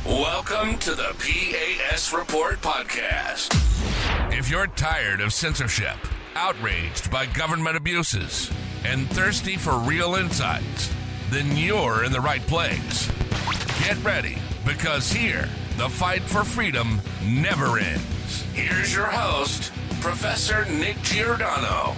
Welcome to the P.A.S. Report podcast. If you're tired of censorship, outraged by government abuses, and thirsty for real insights, then you're in the right place. Get ready, because here, the fight for freedom never ends. Here's your host, Professor Nick Giordano.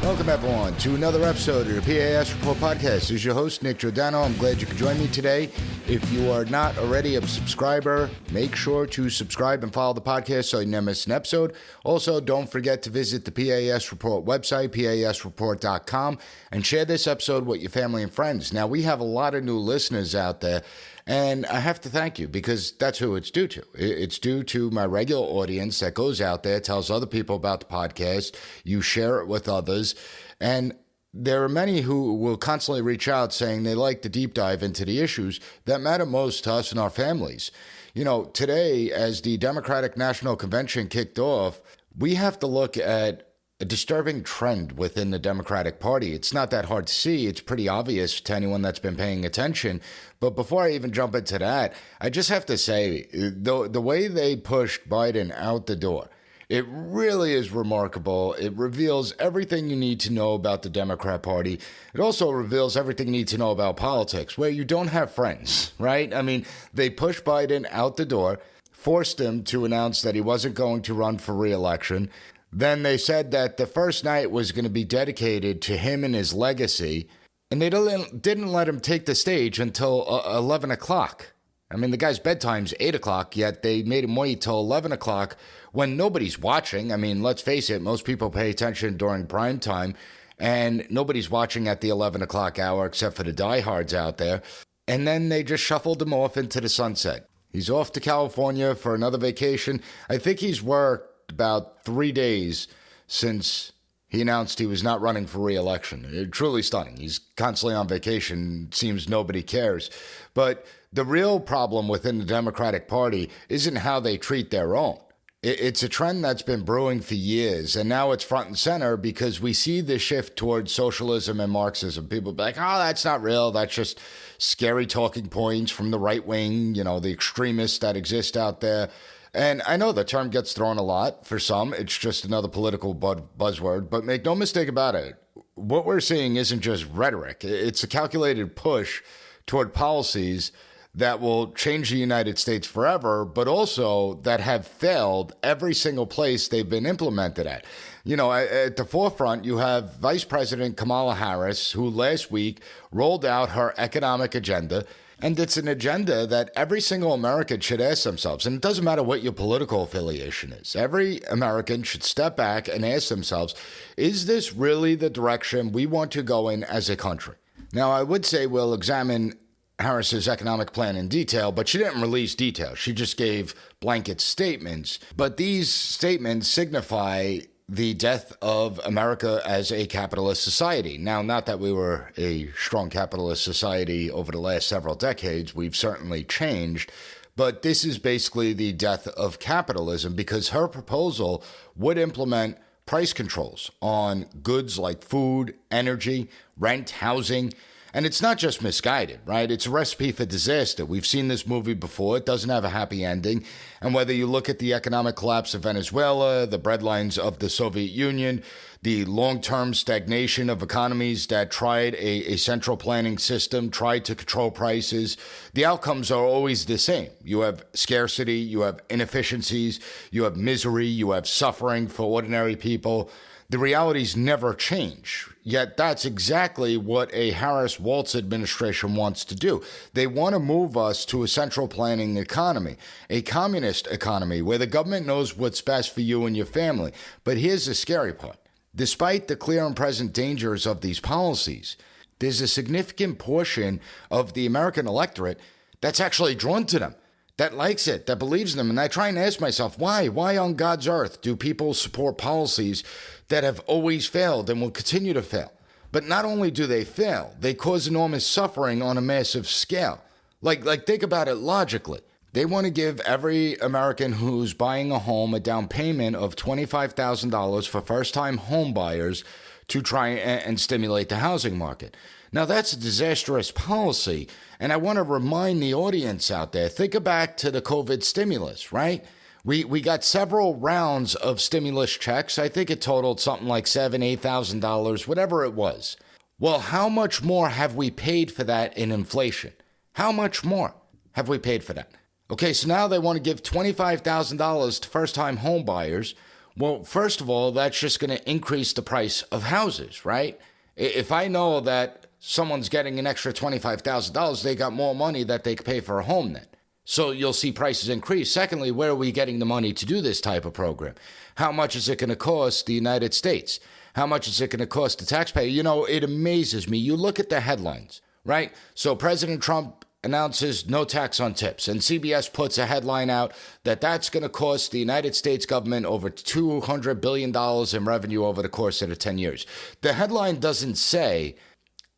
Welcome, everyone, to another episode of the P.A.S. Report podcast. This is your host, Nick Giordano. I'm glad you could join me today. If you are not already a subscriber, make sure to subscribe and follow the podcast so you never miss an episode. Also, don't forget to visit the P.A.S. Report website, pasreport.com, and share this episode with your family and friends. Now, we have a lot of new listeners out there, and I have to thank you because that's who it's due to. It's due to my regular audience that goes out there, tells other people about the podcast. You share it with others. And there are many who will constantly reach out saying they like to deep dive into the issues that matter most to us and our families. You know, today, as the Democratic National Convention kicked off, we have to look at a disturbing trend within the Democratic Party. It's not that hard to see. It's pretty obvious to anyone that's been paying attention. But before I even jump into that, I just have to say, the way they pushed Biden out the door, it really is remarkable. It reveals everything you need to know about the Democrat Party. It also reveals everything you need to know about politics, where you don't have friends, right? I mean, they pushed Biden out the door, forced him to announce that he wasn't going to run for re-election. Then they said that the first night was going to be dedicated to him and his legacy, and they didn't let him take the stage until 11 o'clock. I mean, the guy's bedtime's 8 o'clock, yet they made him wait till 11 o'clock when nobody's watching. I mean, let's face it, most people pay attention during prime time, and nobody's watching at the 11 o'clock hour except for the diehards out there. And then they just shuffled him off into the sunset. He's off to California for another vacation. I think he's worked about 3 days since he announced he was not running for re-election. Truly stunning. He's constantly on vacation. It seems nobody cares. But the real problem within the Democratic Party isn't how they treat their own. It's a trend that's been brewing for years, and now it's front and center because we see the shift towards socialism and Marxism. People be like, oh, that's not real. That's just scary talking points from the right wing, you know, the extremists that exist out there. And I know the term gets thrown a lot. For some, it's just another political buzzword. But make no mistake about it, what we're seeing isn't just rhetoric. It's a calculated push toward policies that will change the United States forever, but also that have failed every single place they've been implemented at. You know, at the forefront, you have Vice President Kamala Harris, who last week rolled out her economic agenda. And it's an agenda that every single American should ask themselves. And it doesn't matter what your political affiliation is. Every American should step back and ask themselves, is this really the direction we want to go in as a country? Now, I would say we'll examine Harris's economic plan in detail, but she didn't release details. She just gave blanket statements. But these statements signify the death of America as a capitalist society. Now, not that we were a strong capitalist society over the last several decades. We've certainly changed. But this is basically the death of capitalism because her proposal would implement price controls on goods like food, energy, rent, housing. And it's not just misguided, right? It's a recipe for disaster. We've seen this movie before. It doesn't have a happy ending. And whether you look at the economic collapse of Venezuela, the breadlines of the Soviet Union, the long-term stagnation of economies that tried a central planning system, tried to control prices, the outcomes are always the same. You have scarcity, you have inefficiencies, you have misery, you have suffering for ordinary people. The realities never change. Yet that's exactly what a Harris-Walz administration wants to do. They want to move us to a central planning economy, a communist economy where the government knows what's best for you and your family. But here's the scary part. Despite the clear and present dangers of these policies, there's a significant portion of the American electorate that's actually drawn to them, that likes it, that believes in them. And I try and ask myself, why? Why on God's earth do people support policies that have always failed and will continue to fail? But not only do they fail, they cause enormous suffering on a massive scale. Like think about it logically. They want to give every American who's buying a home a down payment of $25,000 for first-time home buyers to try and stimulate the housing market. Now, that's a disastrous policy, and I want to remind the audience out there, think back to the COVID stimulus, right? We got several rounds of stimulus checks. I think it totaled something like $7,000, $8,000, whatever it was. Well, how much more have we paid for that in inflation? How much more have we paid for that? Okay, so now they want to give $25,000 to first-time home buyers. Well, first of all, that's just going to increase the price of houses, right? If I know that someone's getting an extra $25,000, they got more money that they could pay for a home then. So you'll see prices increase. Secondly, where are we getting the money to do this type of program? How much is it going to cost the United States? How much is it going to cost the taxpayer? You know, it amazes me. You look at the headlines, right? So President Trump announces no tax on tips, and CBS puts a headline out that that's going to cost the United States government over $200 billion in revenue over the course of the 10 years. The headline doesn't say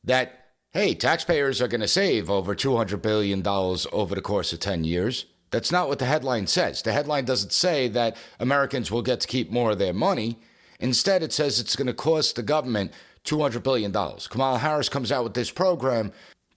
that, hey, taxpayers are going to save over $200 billion over the course of 10 years. That's not what the headline says. The headline doesn't say that Americans will get to keep more of their money. Instead, it says it's going to cost the government $200 billion. Kamala Harris comes out with this program.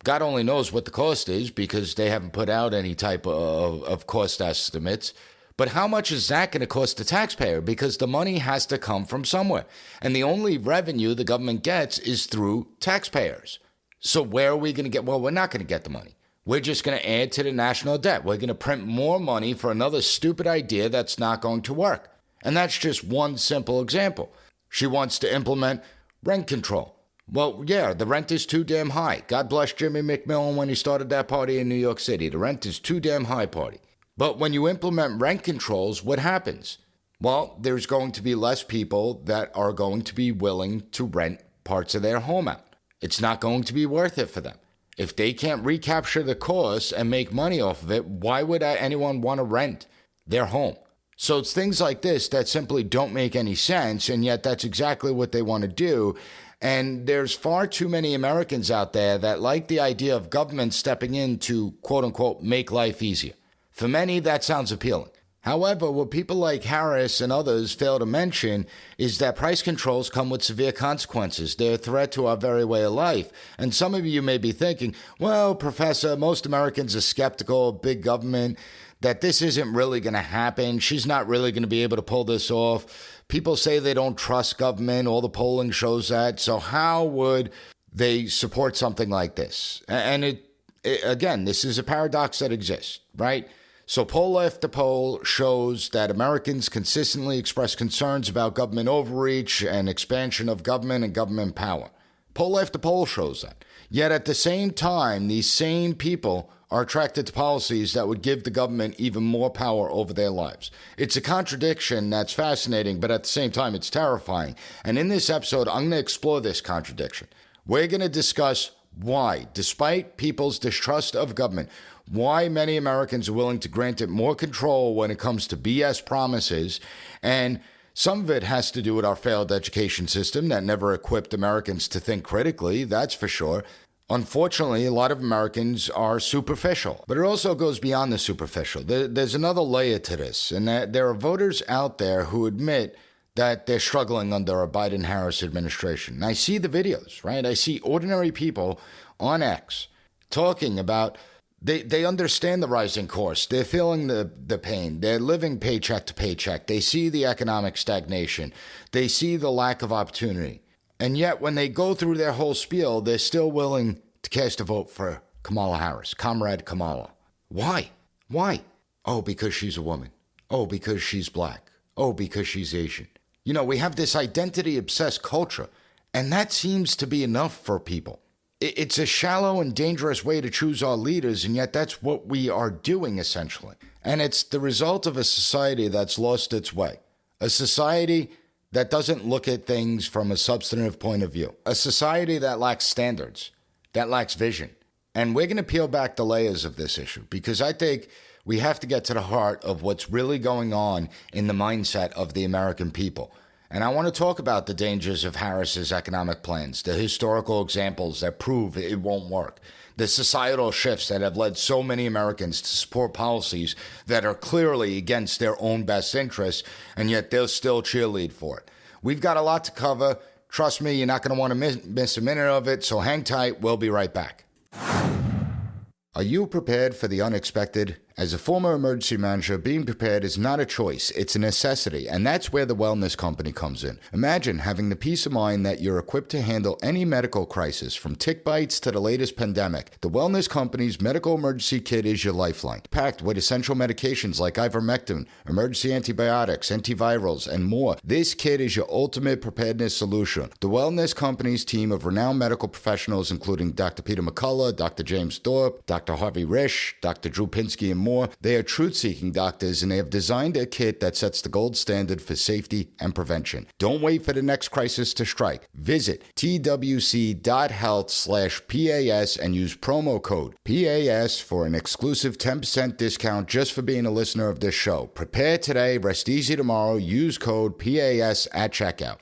God only knows what the cost is because they haven't put out any type of cost estimates. But how much is that going to cost the taxpayer? Because the money has to come from somewhere. And the only revenue the government gets is through taxpayers. So where are we going to get? Well, we're not going to get the money. We're just going to add to the national debt. We're going to print more money for another stupid idea that's not going to work. And that's just one simple example. She wants to implement rent control. Well, yeah, the rent is too damn high. God bless Jimmy McMillan when he started that party in New York City. The rent is too damn high party. But when you implement rent controls, what happens? Well, there's going to be less people that are going to be willing to rent parts of their home out. It's not going to be worth it for them. If they can't recapture the cost and make money off of it, why would anyone want to rent their home? So it's things like this that simply don't make any sense, and yet that's exactly what they want to do. And there's far too many Americans out there that like the idea of government stepping in to, quote unquote, make life easier. For many, that sounds appealing. However, what people like Harris and others fail to mention is that price controls come with severe consequences. They're a threat to our very way of life. And some of you may be thinking, well, Professor, most Americans are skeptical of big government, that this isn't really going to happen. She's not really going to be able to pull this off. People say they don't trust government. All the polling shows that. So how would they support something like this? And again, this is a paradox that exists, right? So poll after poll shows that Americans consistently express concerns about government overreach and expansion of government and government power. Poll after poll shows that. Yet at the same time, these same people are attracted to policies that would give the government even more power over their lives. It's a contradiction that's fascinating, but at the same time, it's terrifying. And in this episode, I'm going to explore this contradiction. We're going to discuss why, despite people's distrust of government, why many Americans are willing to grant it more control when it comes to BS promises. And some of it has to do with our failed education system that never equipped Americans to think critically, that's for sure. Unfortunately, a lot of Americans are superficial, but it also goes beyond the superficial. There's another layer to this, and that there are voters out there who admit that they're struggling under a Biden-Harris administration. And I see the videos, right? I see ordinary people on X talking about they understand the rising cost. They're feeling the pain. They're living paycheck to paycheck. They see the economic stagnation. They see the lack of opportunity. And yet, when they go through their whole spiel, they're still willing to cast a vote for Kamala Harris, Comrade Kamala. Why? Why? Oh, because she's a woman. Oh, because she's black. Oh, because she's Asian. You know, we have this identity-obsessed culture, and that seems to be enough for people. It's a shallow and dangerous way to choose our leaders, and yet that's what we are doing, essentially. And it's the result of a society that's lost its way. A society that doesn't look at things from a substantive point of view. A society that lacks standards, that lacks vision. And we're going to peel back the layers of this issue because I think we have to get to the heart of what's really going on in the mindset of the American people. And I want to talk about the dangers of Harris's economic plans, the historical examples that prove it won't work, the societal shifts that have led so many Americans to support policies that are clearly against their own best interests, and yet they'll still cheerlead for it. We've got a lot to cover. Trust me, you're not going to want to miss a minute of it, so hang tight. We'll be right back. Are you prepared for the unexpected? As a former emergency manager, being prepared is not a choice, it's a necessity, and that's where the Wellness Company comes in. Imagine having the peace of mind that you're equipped to handle any medical crisis, from tick bites to the latest pandemic. The Wellness Company's medical emergency kit is your lifeline, packed with essential medications like ivermectin, emergency antibiotics, antivirals, and more. This kit is your ultimate preparedness solution. The Wellness Company's team of renowned medical professionals, including Dr. Peter McCullough, Dr. James Thorpe, Dr. Harvey Risch, Dr. Drew Pinsky, and more. They are truth-seeking doctors, and they have designed a kit that sets the gold standard for safety and prevention. Don't wait for the next crisis to strike. Visit twc.health/PAS and use promo code PAS for an exclusive 10% discount just for being a listener of this show. Prepare today, rest easy tomorrow. Use code PAS at checkout.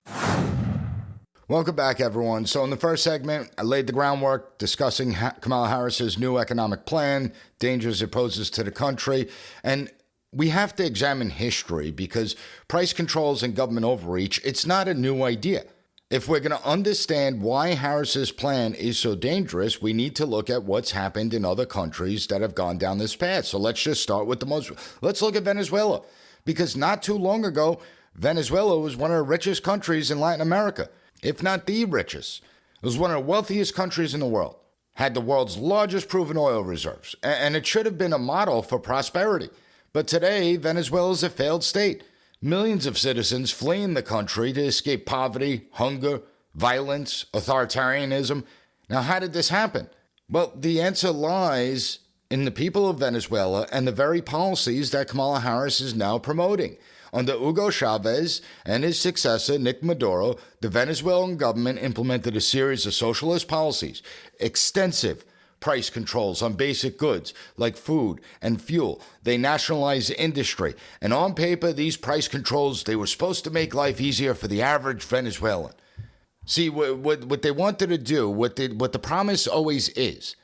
Welcome back, everyone. So in the first segment, I laid the groundwork discussing Kamala Harris's new economic plan, dangers it poses to the country, and we have to examine history because price controls and government overreach, it's not a new idea. If we're going to understand why Harris's plan is so dangerous, we need to look at what's happened in other countries that have gone down this path. So let's just start with let's look at Venezuela, because not too long ago, Venezuela was one of the richest countries in Latin America. If not the richest. It was one of the wealthiest countries in the world. Had the world's largest proven oil reserves. And it should have been a model for prosperity. But today, Venezuela is a failed state. Millions of citizens fleeing the country to escape poverty, hunger, violence, authoritarianism. Now, how did this happen? Well, the answer lies in the people of Venezuela and the very policies that Kamala Harris is now promoting. Under Hugo Chavez and his successor, Nick Maduro, the Venezuelan government implemented a series of socialist policies, extensive price controls on basic goods like food and fuel. They nationalized industry. And on paper, these price controls, they were supposed to make life easier for the average Venezuelan. See, what they wanted to do, what the promise always is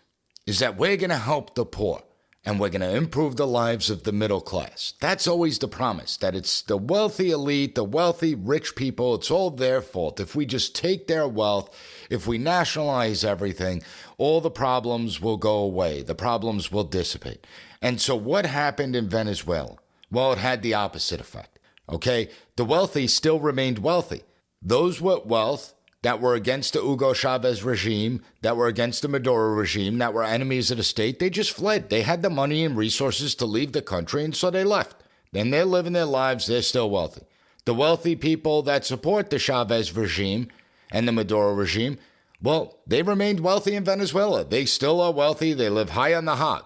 that we're going to help the poor. And we're going to improve the lives of the middle class. That's always the promise, that it's the wealthy elite, the wealthy rich people, it's all their fault. If we just take their wealth, if we nationalize everything, all the problems will go away. The problems will dissipate. And so what happened in Venezuela? Well, it had the opposite effect, okay? The wealthy still remained wealthy. Those with wealth that were against the Hugo Chavez regime, that were against the Maduro regime, that were enemies of the state, they just fled. They had the money and resources to leave the country, and so they left. Then they're living their lives, they're still wealthy. The wealthy people that support the Chavez regime and the Maduro regime, well, they remained wealthy in Venezuela. They still are wealthy, they live high on the hog.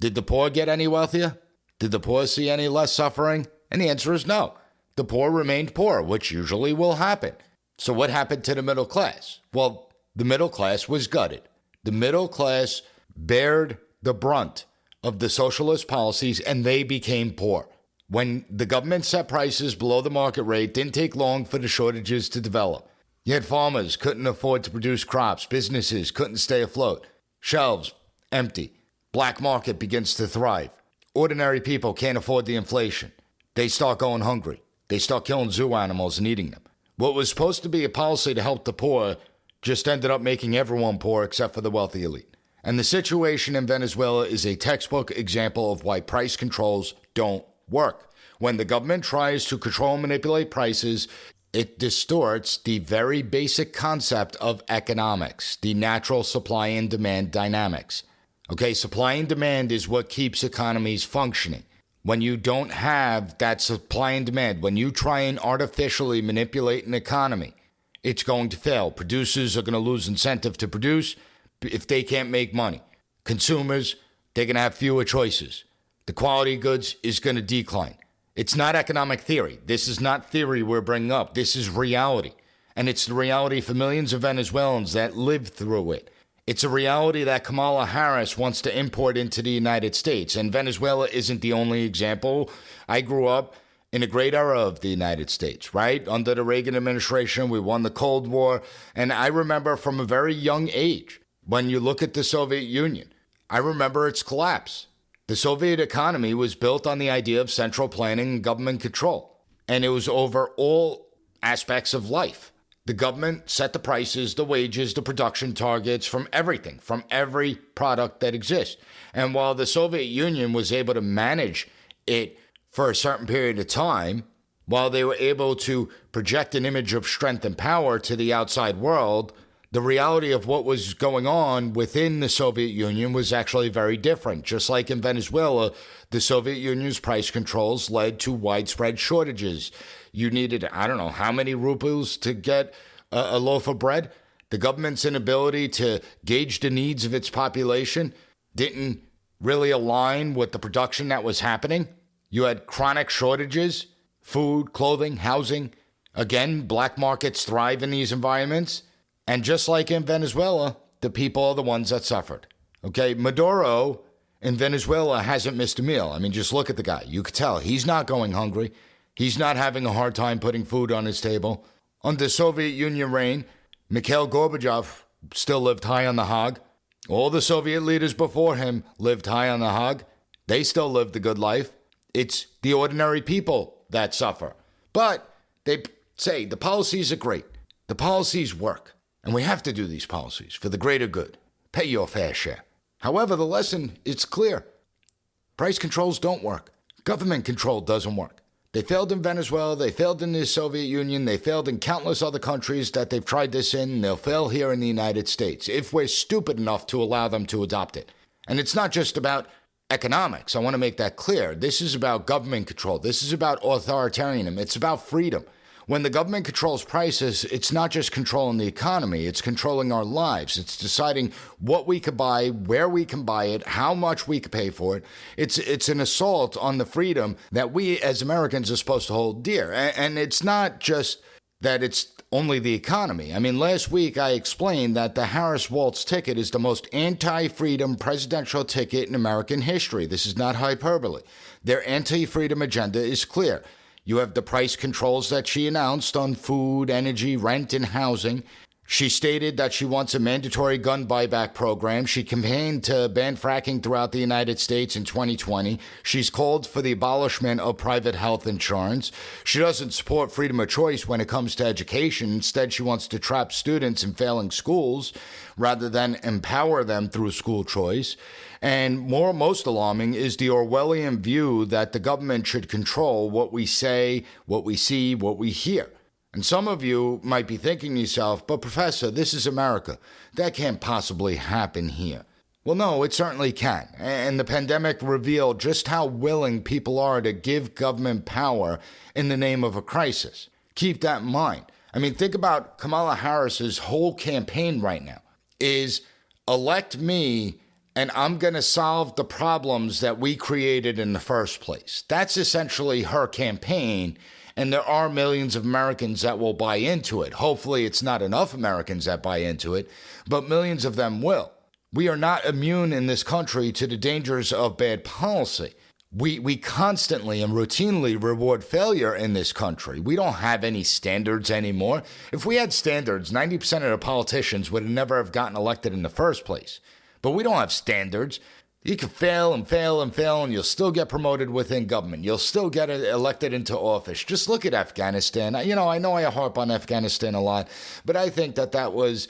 Did the poor get any wealthier? Did the poor see any less suffering? And the answer is no. The poor remained poor, which usually will happen. So what happened to the middle class? Well, the middle class was gutted. The middle class bared the brunt of the socialist policies, and they became poor. When the government set prices below the market rate, it didn't take long for the shortages to develop. You had farmers couldn't afford to produce crops. Businesses couldn't stay afloat. Shelves empty. Black market begins to thrive. Ordinary people can't afford the inflation. They start going hungry. They start killing zoo animals and eating them. What was supposed to be a policy to help the poor just ended up making everyone poor except for the wealthy elite. And the situation in Venezuela is a textbook example of why price controls don't work. When the government tries to control and manipulate prices, it distorts the very basic concept of economics, the natural supply and demand dynamics. Okay, supply and demand is what keeps economies functioning. When you don't have that supply and demand, when you try and artificially manipulate an economy, it's going to fail. Producers are going to lose incentive to produce if they can't make money. Consumers, they're going to have fewer choices. The quality of goods is going to decline. It's not economic theory. This is not theory we're bringing up. This is reality. And it's the reality for millions of Venezuelans that live through it. It's a reality that Kamala Harris wants to import into the United States. And Venezuela isn't the only example. I grew up in a great era of the United States, right? Under the Reagan administration, we won the Cold War. And I remember from a very young age, when you look at the Soviet Union, I remember its collapse. The Soviet economy was built on the idea of central planning and government control. And it was over all aspects of life. The government set the prices, the wages, the production targets from everything, from every product that exists. And while the Soviet Union was able to manage it for a certain period of time, while they were able to project an image of strength and power to the outside world, the reality of what was going on within the Soviet Union was actually very different. Just like in Venezuela, the Soviet Union's price controls led to widespread shortages. You needed, I don't know, how many rubles to get a loaf of bread? The government's inability to gauge the needs of its population didn't really align with the production that was happening. You had chronic shortages, food, clothing, housing. Again, black markets thrive in these environments. And just like in Venezuela, the people are the ones that suffered. Okay, Maduro in Venezuela hasn't missed a meal. I mean, just look at the guy. You could tell he's not going hungry. He's not having a hard time putting food on his table. Under Soviet Union reign, Mikhail Gorbachev still lived high on the hog. All the Soviet leaders before him lived high on the hog. They still lived a good life. It's the ordinary people that suffer. But they say the policies are great. The policies work. And we have to do these policies for the greater good. Pay your fair share. However, the lesson is clear. Price controls don't work. Government control doesn't work. They failed in Venezuela. They failed in the Soviet Union. They failed in countless other countries that they've tried this in. And they'll fail here in the United States if we're stupid enough to allow them to adopt it. And it's not just about economics. I want to make that clear. This is about government control. This is about authoritarianism. It's about freedom. When the government controls prices, it's not just controlling the economy, it's controlling our lives. It's deciding what we could buy, where we can buy it, how much we could pay for it. It's an assault on the freedom that we as Americans are supposed to hold dear. And it's not just that it's only the economy. I mean, last week I explained that the Harris-Walz ticket is the most anti-freedom presidential ticket in American history. This is not hyperbole. Their anti-freedom agenda is clear. You have the price controls that she announced on food, energy, rent, and housing. She stated that she wants a mandatory gun buyback program. She campaigned to ban fracking throughout the United States in 2020. She's called for the abolishment of private health insurance. She doesn't support freedom of choice when it comes to education. Instead, she wants to trap students in failing schools rather than empower them through school choice. And most alarming is the Orwellian view that the government should control what we say, what we see, what we hear. And some of you might be thinking to yourself, but Professor, this is America. That can't possibly happen here. Well, no, it certainly can. And the pandemic revealed just how willing people are to give government power in the name of a crisis. Keep that in mind. I mean, think about Kamala Harris's whole campaign right now is elect me and I'm going to solve the problems that we created in the first place. That's essentially her campaign. And there are millions of Americans that will buy into it. Hopefully, it's not enough Americans that buy into it, but millions of them will. We are not immune in this country to the dangers of bad policy. We constantly and routinely reward failure in this country. We don't have any standards anymore. If we had standards, 90% of the politicians would never have gotten elected in the first place. But we don't have standards. You can fail and fail and fail, and you'll still get promoted within government. You'll still get elected into office. Just look at Afghanistan. I know I harp on Afghanistan a lot, but I think that was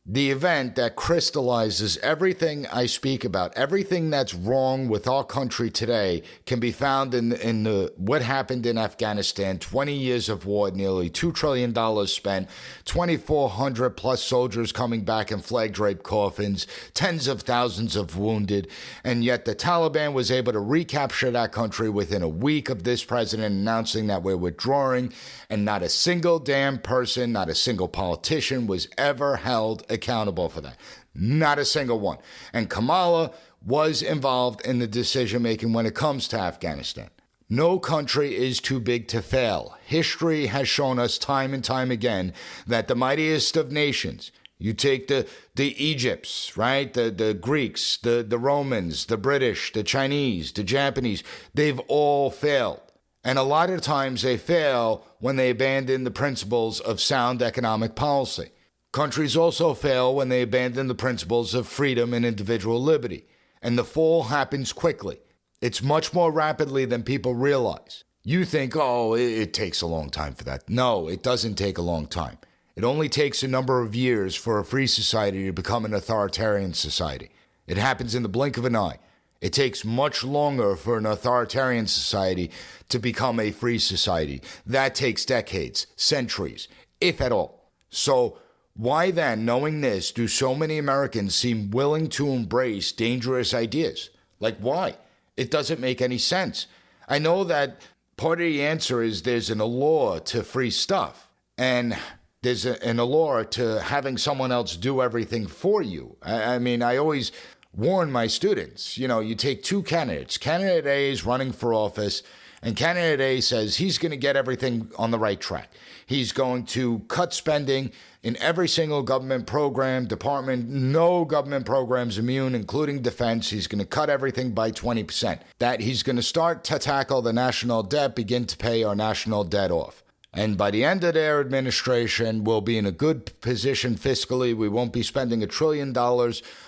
the event that crystallizes everything I speak about. Everything that's wrong with our country today can be found in what happened in Afghanistan. 20 years of war, nearly $2 trillion spent, 2,400 plus soldiers coming back in flag-draped coffins, tens of thousands of wounded, and yet the Taliban was able to recapture that country within a week of this president announcing that we're withdrawing, and not a single damn person, not a single politician was ever held accountable for that. Not a single one. And Kamala was involved in the decision-making when it comes to Afghanistan. No country is too big to fail. History has shown us time and time again that the mightiest of nations, you take the Egypts, right? The Greeks, the Romans, the British, the Chinese, the Japanese, they've all failed. And a lot of times they fail when they abandon the principles of sound economic policy. Countries also fail when they abandon the principles of freedom and individual liberty. And the fall happens quickly. It's much more rapidly than people realize. You think, oh, it takes a long time for that. No, it doesn't take a long time. It only takes a number of years for a free society to become an authoritarian society. It happens in the blink of an eye. It takes much longer for an authoritarian society to become a free society. That takes decades, centuries, if at all. So why then, knowing this, do so many Americans seem willing to embrace dangerous ideas? Like, why? It doesn't make any sense. I know that part of the answer is there's an allure to free stuff, and there's an allure to having someone else do everything for you. I mean, I always warn my students, you take two candidates. Candidate A is running for office, and candidate A says he's going to get everything on the right track. He's going to cut spending in every single government program, department. No government programs immune, including defense. He's going to cut everything by 20%. That he's going to start to tackle the national debt, begin to pay our national debt off. And by the end of their administration, we'll be in a good position fiscally. We won't be spending $1 trillion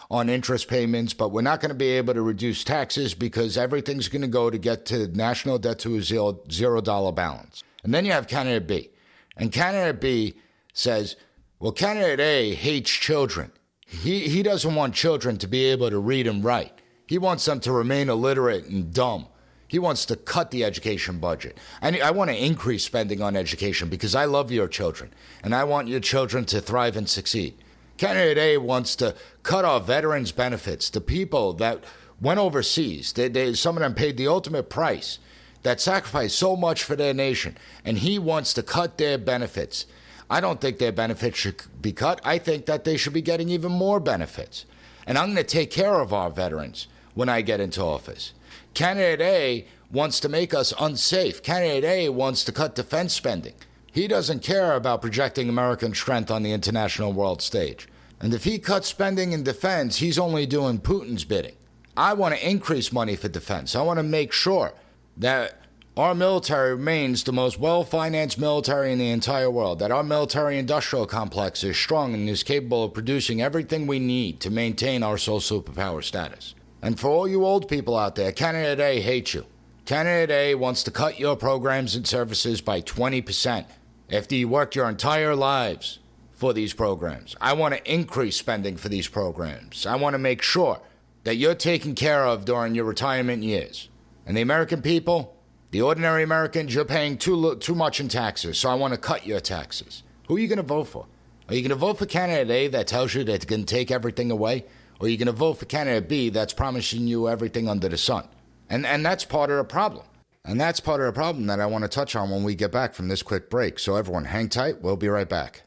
on interest payments, but we're not going to be able to reduce taxes because everything's going to go to get to national debt to a $0 balance. And then you have candidate B. And candidate B says, well, candidate A hates children. He doesn't want children to be able to read and write. He wants them to remain illiterate and dumb. He wants to cut the education budget. I want to increase spending on education because I love your children, and I want your children to thrive and succeed. Candidate A wants to cut off veterans' benefits, the people that went overseas. Some of them paid the ultimate price, that sacrificed so much for their nation, and he wants to cut their benefits. I don't think their benefits should be cut. I think that they should be getting even more benefits. And I'm going to take care of our veterans when I get into office. Candidate A wants to make us unsafe. Candidate A wants to cut defense spending. He doesn't care about projecting American strength on the international world stage. And if he cuts spending in defense, he's only doing Putin's bidding. I want to increase money for defense. I want to make sure that our military remains the most well-financed military in the entire world, that our military-industrial complex is strong and is capable of producing everything we need to maintain our sole superpower status. And for all you old people out there, Candidate A hates you. Candidate A wants to cut your programs and services by 20% after you worked your entire lives for these programs. I want to increase spending for these programs. I want to make sure that you're taken care of during your retirement years. And the American people, the ordinary Americans, you're paying too much in taxes, so I want to cut your taxes. Who are you going to vote for? Are you going to vote for candidate A that tells you that it's going to take everything away? Or are you going to vote for candidate B that's promising you everything under the sun? And that's part of the problem. And that's part of the problem that I want to touch on when we get back from this quick break. So everyone, hang tight. We'll be right back.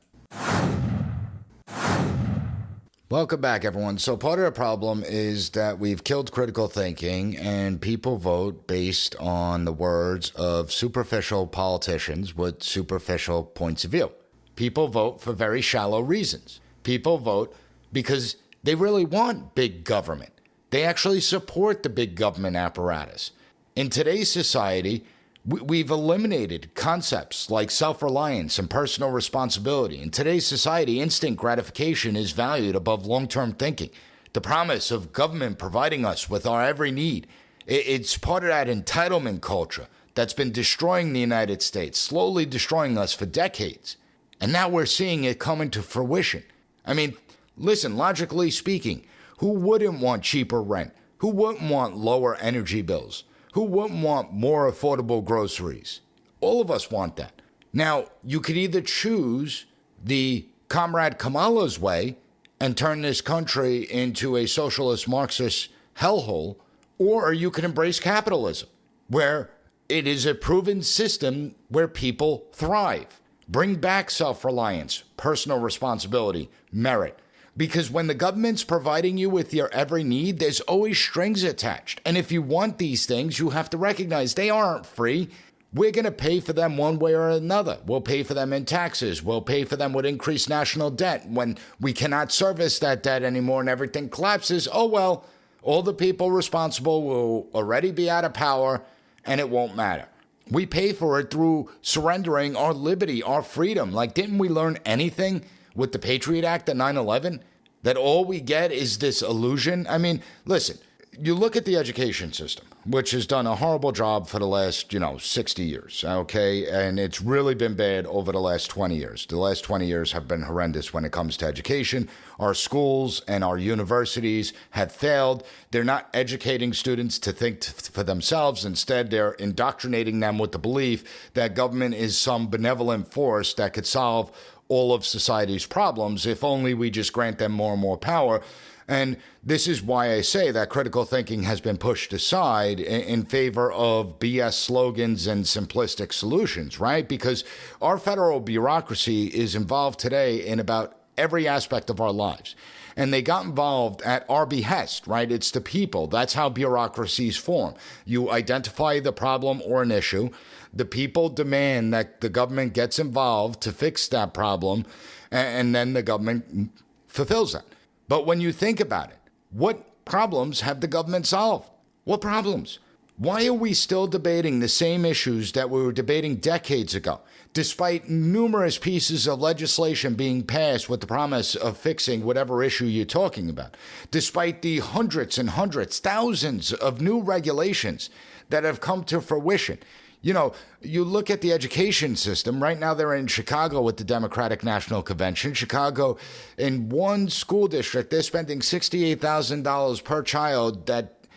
Welcome back, everyone. So part of the problem is that we've killed critical thinking and people vote based on the words of superficial politicians with superficial points of view. People vote for very shallow reasons. People vote because they really want big government. They actually support the big government apparatus. In today's society, we've eliminated concepts like self-reliance and personal responsibility. In today's society, instant gratification is valued above long-term thinking. The promise of government providing us with our every need, it's part of that entitlement culture that's been destroying the United States, slowly destroying us for decades. And now we're seeing it come into fruition. I mean, listen, logically speaking, who wouldn't want cheaper rent? Who wouldn't want lower energy bills? Who wouldn't want more affordable groceries? All of us want that. Now, you could either choose the Comrade Kamala's way and turn this country into a socialist Marxist hellhole, or you can embrace capitalism, where it is a proven system where people thrive. Bring back self-reliance, personal responsibility, merit. Because when the government's providing you with your every need, there's always strings attached. And if you want these things, you have to recognize they aren't free. We're going to pay for them one way or another. We'll pay for them in taxes. We'll pay for them with increased national debt. When we cannot service that debt anymore and everything collapses, oh well, all the people responsible will already be out of power and it won't matter. We pay for it through surrendering our liberty, our freedom. Like, didn't we learn anything with the Patriot Act at 9/11? That all we get is this illusion? I mean, listen, you look at the education system, which has done a horrible job for the last, 60 years, okay? And it's really been bad over the last 20 years. The last 20 years have been horrendous when it comes to education. Our schools and our universities have failed. They're not educating students to think for themselves. Instead, they're indoctrinating them with the belief that government is some benevolent force that could solve all of society's problems if only we just grant them more and more power. And this is why I say that critical thinking has been pushed aside in favor of BS slogans and simplistic solutions, right? Because our federal bureaucracy is involved today in about every aspect of our lives. And they got involved at our behest, right? It's the people. That's how bureaucracies form. You identify the problem or an issue. The people demand that the government gets involved to fix that problem, and then the government fulfills that. But when you think about it, what problems have the government solved? What problems? Why are we still debating the same issues that we were debating decades ago, despite numerous pieces of legislation being passed with the promise of fixing whatever issue you're talking about, despite the hundreds and hundreds, thousands of new regulations that have come to fruition? You look at the education system. Right now, they're in Chicago with the Democratic National Convention. Chicago, in one school district, they're spending $68,000 per child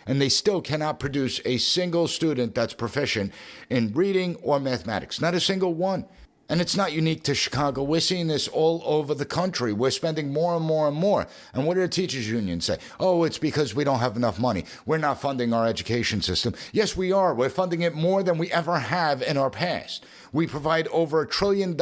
and they still cannot produce a single student that's proficient in reading or mathematics. Not a single one. And it's not unique to Chicago. We're seeing this all over the country. We're spending more and more and more. And what do the teachers' unions say? Oh, it's because we don't have enough money. We're not funding our education system. Yes, we are. We're funding it more than we ever have in our past. We provide over $1 trillion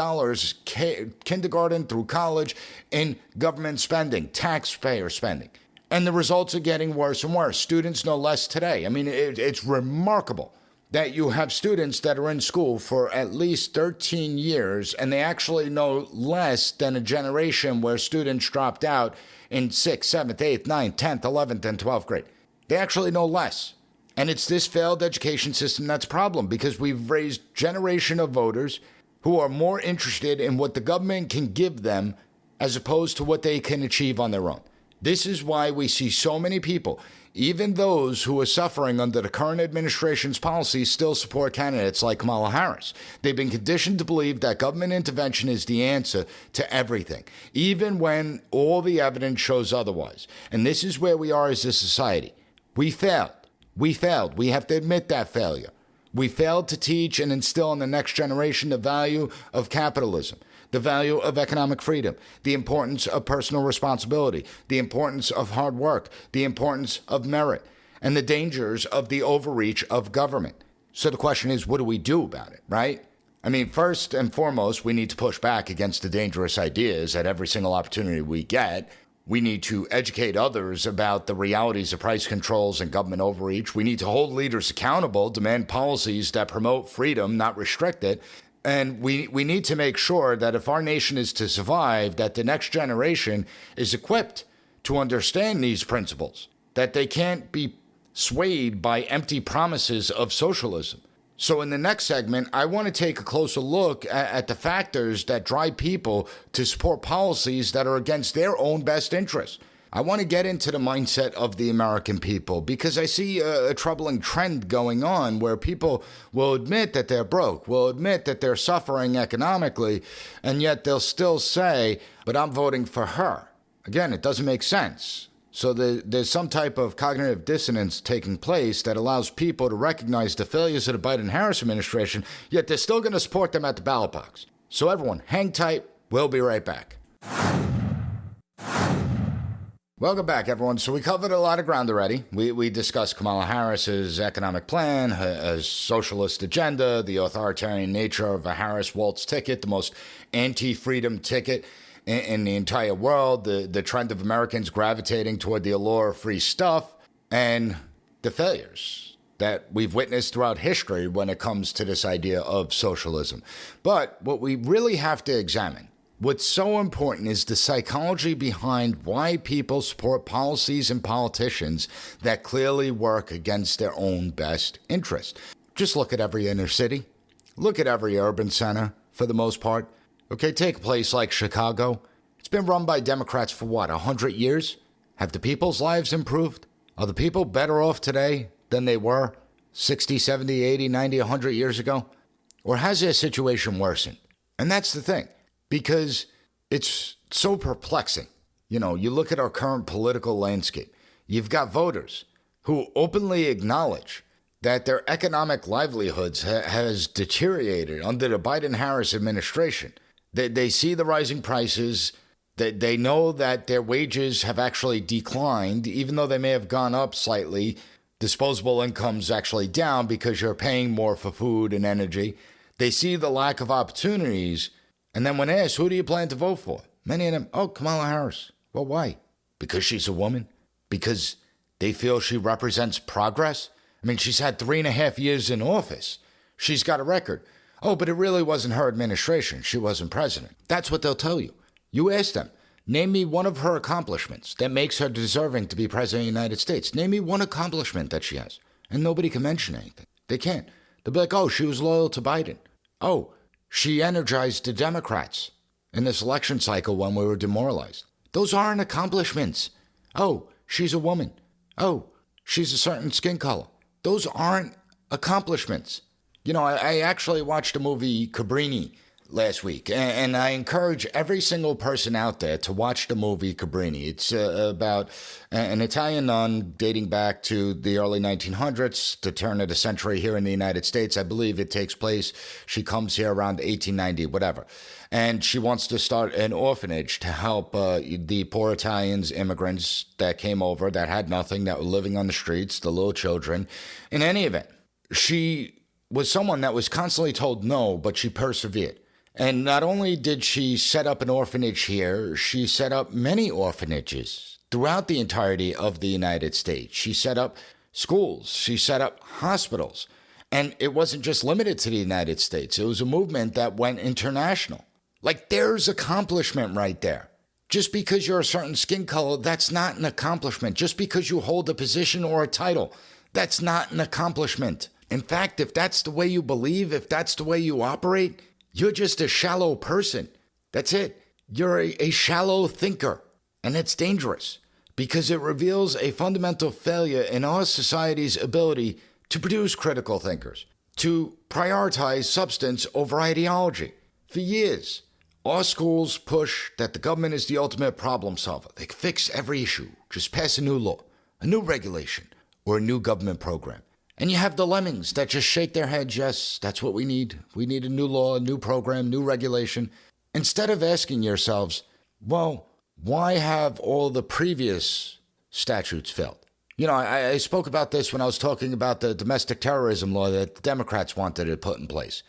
kindergarten through college in government spending, taxpayer spending. And the results are getting worse and worse. Students know less today. I mean, it's remarkable that you have students that are in school for at least 13 years, and they actually know less than a generation where students dropped out in 6th, 7th, 8th, 9th, 10th, 11th, and 12th grade. They actually know less. And it's this failed education system that's a problem, because we've raised a generation of voters who are more interested in what the government can give them as opposed to what they can achieve on their own. This is why we see so many people, even those who are suffering under the current administration's policies, still support candidates like Kamala Harris. They've been conditioned to believe that government intervention is the answer to everything, even when all the evidence shows otherwise. And this is where we are as a society. We failed. We failed. We have to admit that failure. We failed to teach and instill in the next generation the value of capitalism, the value of economic freedom, the importance of personal responsibility, the importance of hard work, the importance of merit, and the dangers of the overreach of government. So the question is, what do we do about it, right? I mean, first and foremost, we need to push back against the dangerous ideas at every single opportunity we get. We need to educate others about the realities of price controls and government overreach. We need to hold leaders accountable, demand policies that promote freedom, not restrict it. And we need to make sure that if our nation is to survive, that the next generation is equipped to understand these principles, that they can't be swayed by empty promises of socialism. So in the next segment, I want to take a closer look at the factors that drive people to support policies that are against their own best interests. I want to get into the mindset of the American people, because I see a troubling trend going on where people will admit that they're broke, will admit that they're suffering economically, and yet they'll still say, but I'm voting for her. Again, it doesn't make sense. So there's some type of cognitive dissonance taking place that allows people to recognize the failures of the Biden-Harris administration, yet they're still going to support them at the ballot box. So everyone, hang tight. We'll be right back. Welcome back, everyone. So we covered a lot of ground already. We discussed Kamala Harris's economic plan, her socialist agenda, the authoritarian nature of a Harris-Walz ticket, the most anti-freedom ticket in the entire world, the trend of Americans gravitating toward the allure of free stuff, and the failures that we've witnessed throughout history when it comes to this idea of socialism. But what we really have to examine, what's so important, is the psychology behind why people support policies and politicians that clearly work against their own best interest. Just look at every inner city. Look at every urban center, for the most part. Okay, take a place like Chicago. It's been run by Democrats for 100 years? Have the people's lives improved? Are the people better off today than they were 60, 70, 80, 90, 100 years ago? Or has their situation worsened? And that's the thing, because it's so perplexing. You know, you look at our current political landscape. You've got voters who openly acknowledge that their economic livelihoods has deteriorated under the Biden-Harris administration. They see the rising prices. They know that their wages have actually declined, even though they may have gone up slightly. Disposable income's actually down because you're paying more for food and energy. They see the lack of opportunities. And then when asked, who do you plan to vote for? Many of them, Kamala Harris. Well, why? Because she's a woman? Because they feel she represents progress? I mean, she's had 3.5 years in office. She's got a record. But it really wasn't her administration. She wasn't president. That's what they'll tell you. You ask them, name me one of her accomplishments that makes her deserving to be president of the United States. Name me one accomplishment that she has. And nobody can mention anything. They can't. They'll be like, she was loyal to Biden. She energized the Democrats in this election cycle when we were demoralized. Those aren't accomplishments. She's a woman. She's a certain skin color. Those aren't accomplishments. You know, I actually watched the movie Cabrini last week, and I encourage every single person out there to watch the movie Cabrini. It's about an Italian nun dating back to the early 1900s, the turn of the century here in the United States. I believe it takes place, she comes here around 1890, whatever. And she wants to start an orphanage to help the poor Italians, immigrants that came over, that had nothing, that were living on the streets, the little children. In any event, she was someone that was constantly told no, but she persevered. And not only did she set up an orphanage here, she set up many orphanages throughout the entirety of the United States. She set up schools. She set up hospitals. And it wasn't just limited to the United States. It was a movement that went international. Like, there's accomplishment right there. Just because you're a certain skin color, that's not an accomplishment. Just because you hold a position or a title, that's not an accomplishment. In fact, if that's the way you believe, if that's the way you operate, you're just a shallow person. That's it. You're a shallow thinker. And it's dangerous because it reveals a fundamental failure in our society's ability to produce critical thinkers, to prioritize substance over ideology. For years, our schools push that the government is the ultimate problem solver. They can fix every issue. Just pass a new law, a new regulation, or a new government program. And you have the lemmings that just shake their heads, yes, that's what we need. We need a new law, a new program, new regulation. Instead of asking yourselves, well, why have all the previous statutes failed? You know, I spoke about this when I was talking about the domestic terrorism law that the Democrats wanted to put in place.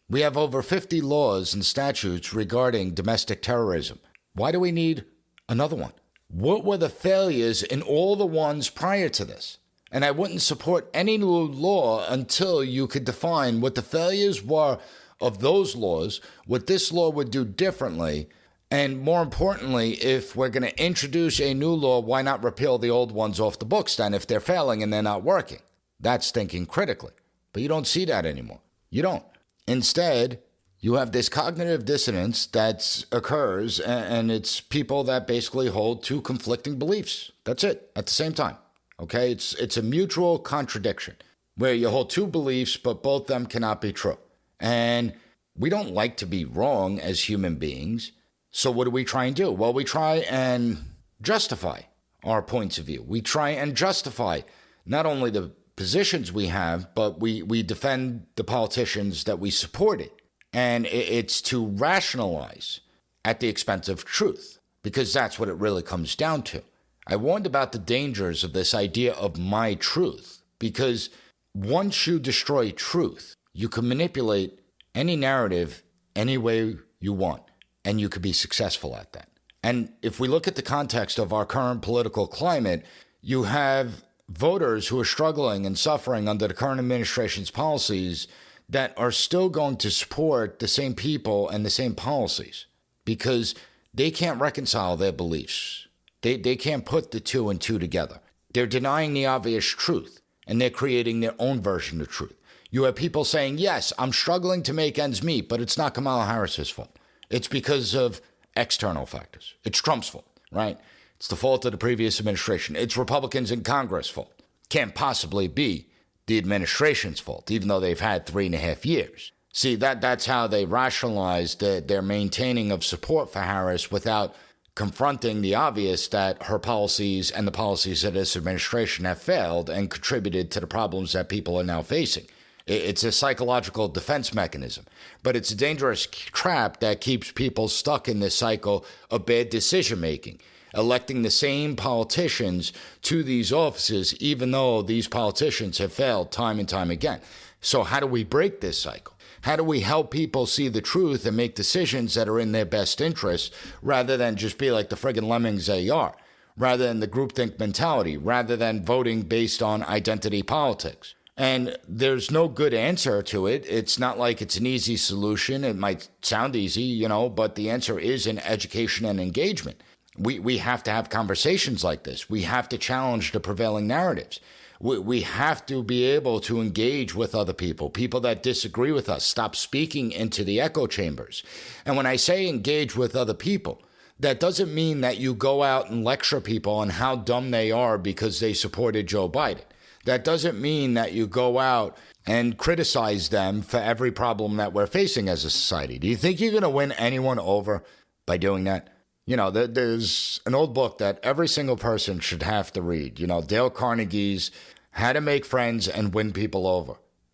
We have over 50 laws and statutes regarding domestic terrorism. Why do we need another one? What were the failures in all the ones prior to this? And I wouldn't support any new law until you could define what the failures were of those laws, what this law would do differently, and more importantly, if we're going to introduce a new law, why not repeal the old ones off the books then if they're failing and they're not working? That's thinking critically. But you don't see that anymore. You don't. Instead, you have this cognitive dissonance that occurs, and it's people that basically hold two conflicting beliefs. That's it, at the same time. Okay, it's a mutual contradiction where you hold two beliefs, but both of them cannot be true. And we don't like to be wrong as human beings. So what do we try and do? Well, we try and justify our points of view. We try and justify not only the positions we have, but we defend the politicians that we supported. And it's to rationalize at the expense of truth, because that's what it really comes down to. I warned about the dangers of this idea of my truth, because once you destroy truth, you can manipulate any narrative any way you want, and you could be successful at that. And if we look at the context of our current political climate, you have voters who are struggling and suffering under the current administration's policies that are still going to support the same people and the same policies because they can't reconcile their beliefs. They can't put the two and two together. They're denying the obvious truth, and they're creating their own version of truth. You have people saying, yes, I'm struggling to make ends meet, but it's not Kamala Harris's fault. It's because of external factors. It's Trump's fault, right? It's the fault of the previous administration. It's Republicans in Congress' fault. Can't possibly be the administration's fault, even though they've had 3.5 years. See, that's how they rationalize their maintaining of support for Harris without confronting the obvious that her policies and the policies of this administration have failed and contributed to the problems that people are now facing. It's a psychological defense mechanism, but it's a dangerous trap that keeps people stuck in this cycle of bad decision-making, electing the same politicians to these offices, even though these politicians have failed time and time again. So how do we break this cycle? How do we help people see the truth and make decisions that are in their best interests rather than just be like the friggin' lemmings they are, rather than the groupthink mentality, rather than voting based on identity politics? And there's no good answer to it. It's not like it's an easy solution. It might sound easy, but the answer is in education and engagement. We have to have conversations like this. We have to challenge the prevailing narratives. We have to be able to engage with other people that disagree with us, stop speaking into the echo chambers. And when I say engage with other people, that doesn't mean that you go out and lecture people on how dumb they are because they supported Joe Biden. That doesn't mean that you go out and criticize them for every problem that we're facing as a society. Do you think you're going to win anyone over by doing that? There's an old book that every single person should have to read. Dale Carnegie's How to Make Friends and Win People Over.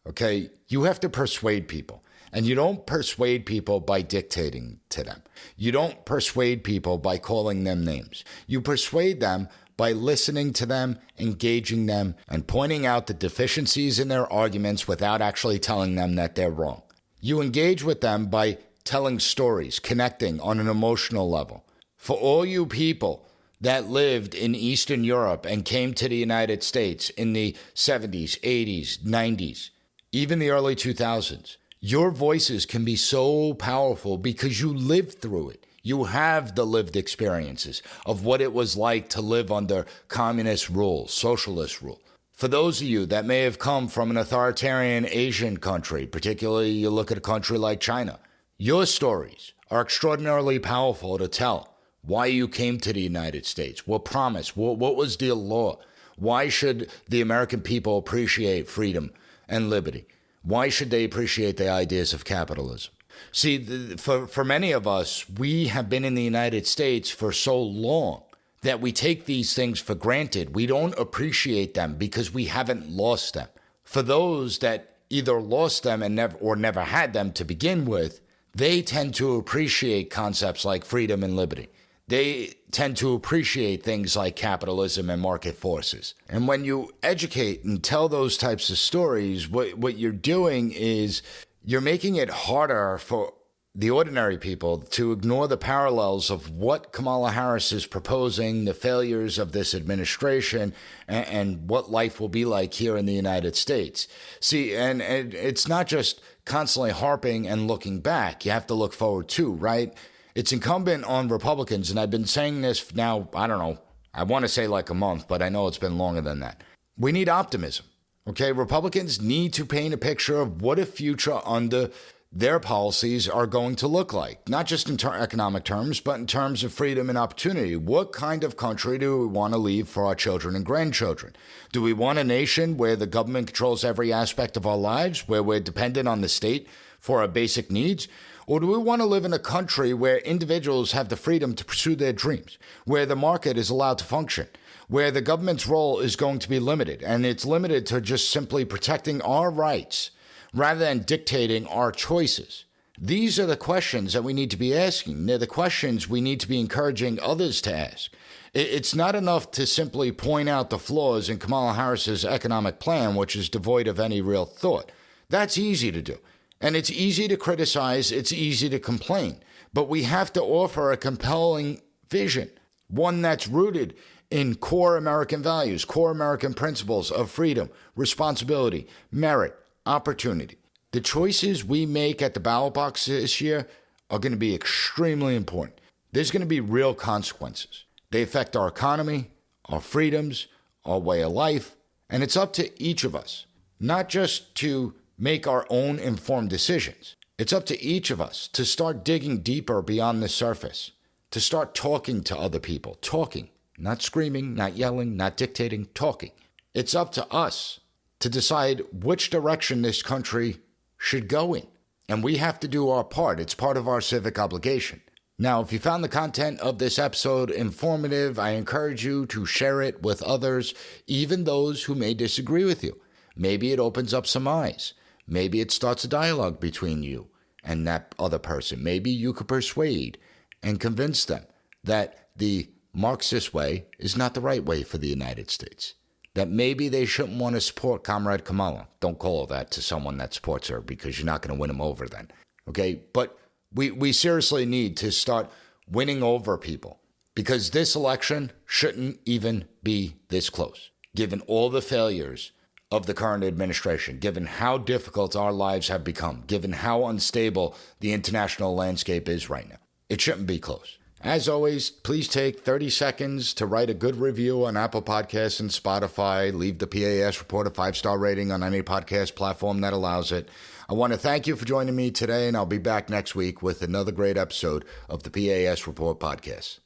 Okay? You have to persuade people. And you don't persuade people by dictating to them. You don't persuade people by calling them names. You persuade them by listening to them, engaging them, and pointing out the deficiencies in their arguments without actually telling them that they're wrong. You engage with them by telling stories, connecting on an emotional level. For all you people that lived in Eastern Europe and came to the United States in the 70s, 80s, 90s, even the early 2000s, your voices can be so powerful because you lived through it. You have the lived experiences of what it was like to live under communist rule, socialist rule. For those of you that may have come from an authoritarian Asian country, particularly you look at a country like China, your stories are extraordinarily powerful to tell. Why you came to the United States, what promise, what was the allure? Why should the American people appreciate freedom and liberty? Why should they appreciate the ideas of capitalism? See, for many of us, we have been in the United States for so long that we take these things for granted. We don't appreciate them because we haven't lost them. For those that either lost them and never had them to begin with, they tend to appreciate concepts like freedom and liberty. They tend to appreciate things like capitalism and market forces. And when you educate and tell those types of stories, what you're doing is you're making it harder for the ordinary people to ignore the parallels of what Kamala Harris is proposing, the failures of this administration, and what life will be like here in the United States. See, and it's not just constantly harping and looking back. You have to look forward too, right? It's incumbent on Republicans, and I've been saying this now, I want to say like a month, but I know it's been longer than that. We need optimism, okay? Republicans need to paint a picture of what a future under their policies are going to look like, not just in economic terms, but in terms of freedom and opportunity. What kind of country do we want to leave for our children and grandchildren? Do we want a nation where the government controls every aspect of our lives, where we're dependent on the state for our basic needs? Or do we want to live in a country where individuals have the freedom to pursue their dreams, where the market is allowed to function, where the government's role is going to be limited, and it's limited to just simply protecting our rights rather than dictating our choices? These are the questions that we need to be asking. They're the questions we need to be encouraging others to ask. It's not enough to simply point out the flaws in Kamala Harris's economic plan, which is devoid of any real thought. That's easy to do. And it's easy to criticize, it's easy to complain, but we have to offer a compelling vision, one that's rooted in core American values, core American principles of freedom, responsibility, merit, opportunity. The choices we make at the ballot box this year are going to be extremely important. There's going to be real consequences. They affect our economy, our freedoms, our way of life, and it's up to each of us, not just to make our own informed decisions. It's up to each of us to start digging deeper beyond the surface, to start talking to other people, talking, Not screaming, not yelling, not dictating, talking. It's up to us to decide which direction this country should go in. And we have to do our part. It's part of our civic obligation. Now, if you found the content of this episode informative, I encourage you to share it with others, even those who may disagree with you. Maybe it opens up some eyes. Maybe it starts a dialogue between you and that other person. Maybe you could persuade and convince them that the Marxist way is not the right way for the United States. That maybe they shouldn't want to support Comrade Kamala. Don't call that to someone that supports her because you're not going to win them over then. Okay? But we seriously need to start winning over people because this election shouldn't even be this close, given all the failures of the current administration, given how difficult our lives have become, given how unstable the international landscape is right now. It shouldn't be close. As always, please take 30 seconds to write a good review on Apple Podcasts and Spotify. Leave the P.A.S. Report a 5-star rating on any podcast platform that allows it. I want to thank you for joining me today, and I'll be back next week with another great episode of the P.A.S. Report podcast.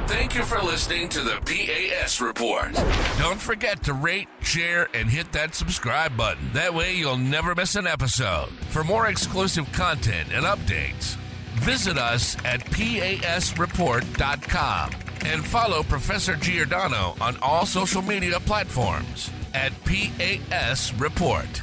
Thank you for listening to the P.A.S. Report. Don't forget to rate, share, and hit that subscribe button. That way you'll never miss an episode. For more exclusive content and updates, visit us at pasreport.com and follow Professor Giordano on all social media platforms at PAS Report.